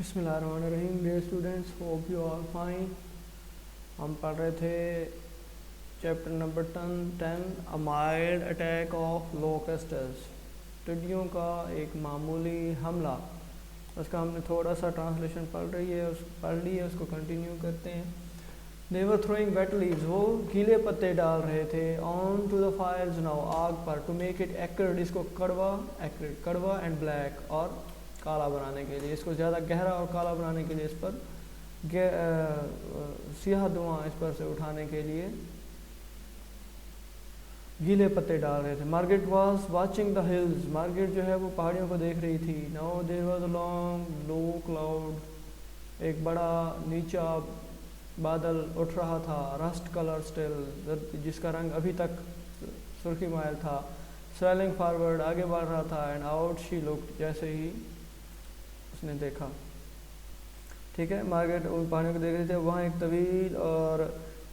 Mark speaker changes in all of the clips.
Speaker 1: بسم اللہ الرحمن الرحیم. Dear students, hope you are fine. ہم پڑھ رہے تھے chapter number 10 a mild attack of locusts, ٹڈیوں کا ایک معمولی حملہ. اس کا ہم نے تھوڑا سا ٹرانسلیشن پڑھ لی ہے, اس کو کنٹینیو کرتے ہیں. They were throwing wet leaves, وہ گیلے پتے ڈال رہے تھے, on to the fires now, آگ پر, to make it acrid, اس کو کڑوا اینڈ بلیک, اور کالا بنانے کے لیے, اس کو زیادہ گہرا اور کالا بنانے کے لیے, اس پر سیاہ دھواں اس پر سے اٹھانے کے لیے گیلے پتے ڈال رہے تھے. Margaret was watching the hills, Margaret جو ہے وہ پہاڑیوں کو دیکھ رہی تھی. Now there was a long low cloud, ایک بڑا نیچا بادل اٹھ رہا تھا. رسٹ کلر اسٹل, جس کا رنگ ابھی تک سرخی مائل تھا. سویلنگ فارورڈ, آگے بڑھ رہا تھا. اینڈ آؤٹ شی لکڈ, جیسے ہی اس نے دیکھا. ٹھیک ہے, مارگریٹ ان پہاڑیوں کو دیکھ رہی تھی. وہاں ایک طویل اور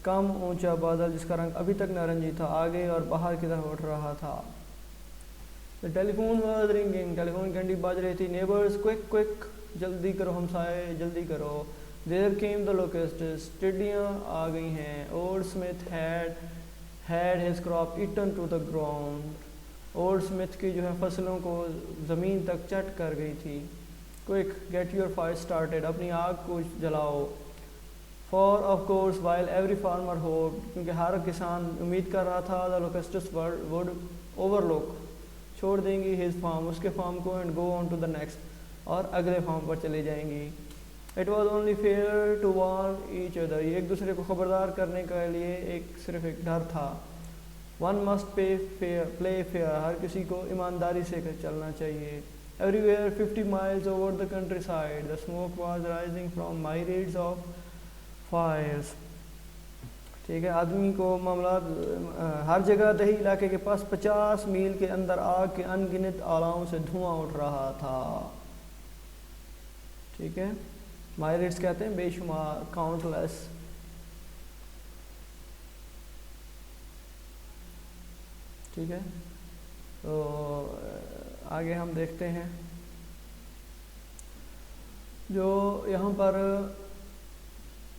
Speaker 1: کم اونچا بادل جس کا رنگ ابھی تک نارنجی تھا, آگے اور باہر کی طرف اٹھ رہا تھا. Telephone was ringing, telephone کی گھنٹی بج رہی تھی. نیبرز کوئک کوئک, جلدی کرو ہمسائے, جلدی کرو. There came the locusts, ٹڈیاں آ گئی ہیں. Old Smith had his crop eaten to the ground. Old Smith کی جو ہے فصلوں کو زمین تک چٹ کر گئی تھی. Quick, get your fire started, اپنی آگ کو جلاؤ. For of course while every farmer hoped, کیونکہ ہر کسان امید کر رہا تھا, the locusts would overlook, چھوڑ دیں گی his farm, اس کے فارم کو, and go on to the next, اور اگلے فارم پر چلے جائیں گی. It was only fair to warn each other, یہ ایک دوسرے کو خبردار کرنے کے لیے صرف ایک ڈر تھا. One must play fair, ہر کسی کو ایمانداری سے چلنا چاہیے. Everywhere 50 miles over the countryside, the smoke was rising from myriads of fires. ٹھیک ہے, آدمی کو معاملات ہر جگہ دیہی علاقے کے پاس 50 میل کے اندر آگ کے ان گنت آلاؤں سے دھواں اٹھ رہا تھا. ٹھیک ہے, مائریٹس کہتے ہیں بے شمار, کاؤنٹ لیس. ٹھیک ہے, تو آگے ہم دیکھتے ہیں جو یہاں پر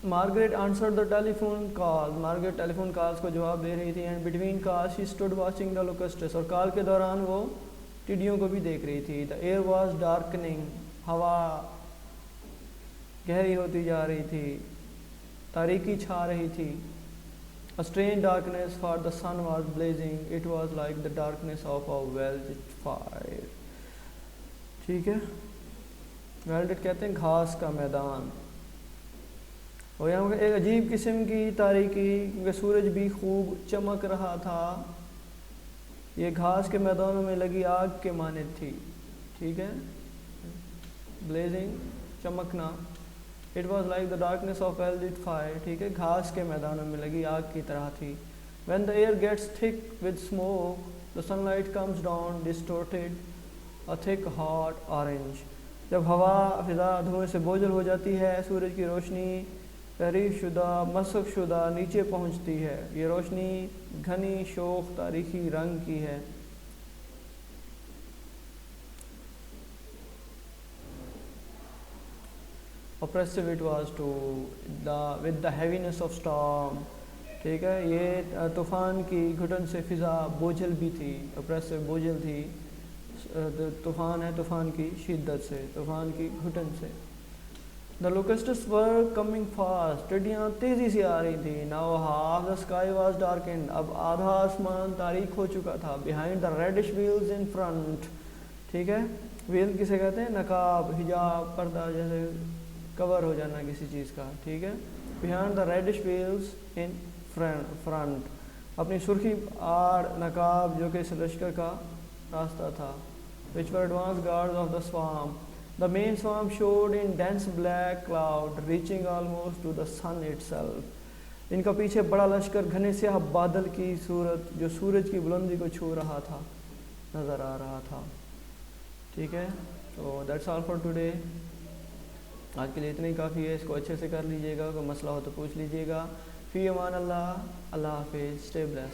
Speaker 1: Margaret answer the telephone call, Margaret telephone calls کو جواب دے رہی تھی. And between calls she stood watching the locusts, اور کال کے دوران وہ ٹڈیوں کو بھی دیکھ رہی تھی. دا ایئر واز ڈارکننگ, ہوا گہری ہوتی جا رہی تھی, تاریکی چھا رہی تھی. A strange darkness, for the sun was blazing, it was like the darkness of a well-lit fire. ٹھیک ہے, ویلڈٹ کہتے ہیں گھاس کا میدان. اور یہاں ایک عجیب قسم کی تاریکی, کیونکہ سورج بھی خوب چمک رہا تھا. یہ گھاس کے میدانوں میں لگی آگ کے مانند تھی. ٹھیک ہے, blazing, چمکنا. It was like the darkness of well-lit fire, ٹھیک ہے, گھاس کے میدانوں میں لگی آگ کی طرح تھی. When the air gets thick with smoke, the sunlight comes down distorted, a thick hot orange. جب ہوا فضا دھوئیں سے بوجھل ہو جاتی ہے, سورج کی روشنی تحریف شدہ, مسخ شدہ نیچے پہنچتی ہے. یہ روشنی گھنی شوخ تاریخی رنگ کی ہے. Oppressive it was with the heaviness of storm. ٹھیک ہے, یہ طوفان کی گھٹن سے فضا بوجھل بھی تھی. oppressive بوجھل تھی, طوفان ہے طوفان کی شدت سے, طوفان کی گھٹن سے. The locusts were coming fast, ٹڈیاں تیزی سے آ رہی تھی. Now half the sky was darkened, اب آدھا آسمان تاریک ہو چکا تھا. Behind the reddish wheels in front, ٹھیک ہے, wheel کسے کہتے ہیں, نقاب, حجاب, پردہ, جیسے کور ہو جانا کسی چیز کا. ٹھیک ہے, behind the reddish wheels in front, اپنی سرخی آڑ نقاب جو کہ اس لشکر کا راستہ تھا. which were advance guards of the swarm. The main swarm showed in dense black cloud reaching almost to the sun itself. ان کا پیچھے بڑا لشکر گھنے سیاہ بادل کی صورت جو سورج کی بلندی کو چھو رہا تھا نظر آ رہا تھا. ٹھیک ہے, تو that's all for today. آج کے لیے اتنا ہی کافی ہے. اس کو اچھے سے کر لیجیے گا, کوئی مسئلہ ہو تو پوچھ لیجیے گا. فی امان اللہ, اللہ حافظ, stay blessed.